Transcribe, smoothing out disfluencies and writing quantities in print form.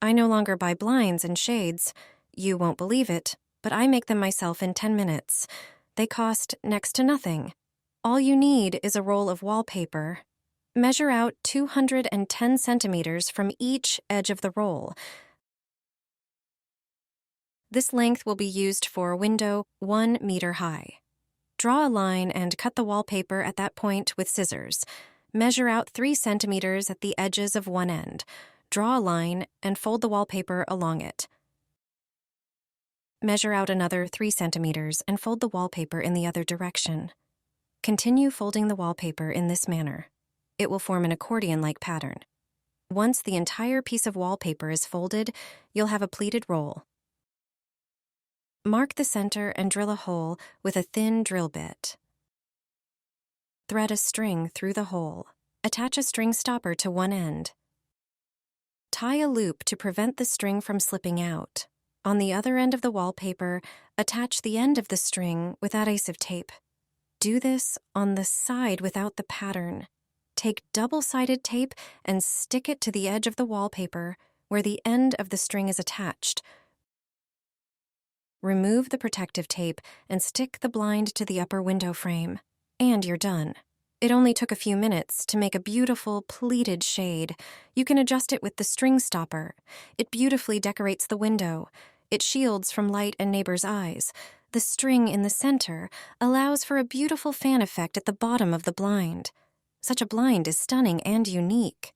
I no longer buy blinds and shades. You won't believe it, but I make them myself in 10 minutes. They cost next to nothing. All you need is a roll of wallpaper. Measure out 210 centimeters from each edge of the roll. This length will be used for a window 1 meter high. Draw a line and cut the wallpaper at that point with scissors. Measure out 3 centimeters at the edges of one end. Draw a line and fold the wallpaper along it. Measure out another 3 centimeters and fold the wallpaper in the other direction. Continue folding the wallpaper in this manner. It will form an accordion-like pattern. Once the entire piece of wallpaper is folded, you'll have a pleated roll. Mark the center and drill a hole with a thin drill bit. Thread a string through the hole. Attach a string stopper to one end. Tie a loop to prevent the string from slipping out. On the other end of the wallpaper, attach the end of the string with adhesive tape. Do this on the side without the pattern. Take double-sided tape and stick it to the edge of the wallpaper where the end of the string is attached. Remove the protective tape and stick the blind to the upper window frame. And you're done. It only took a few minutes to make a beautiful pleated shade. You can adjust it with the string stopper. It beautifully decorates the window. It shields from light and neighbors' eyes. The string in the center allows for a beautiful fan effect at the bottom of the blind. Such a blind is stunning and unique.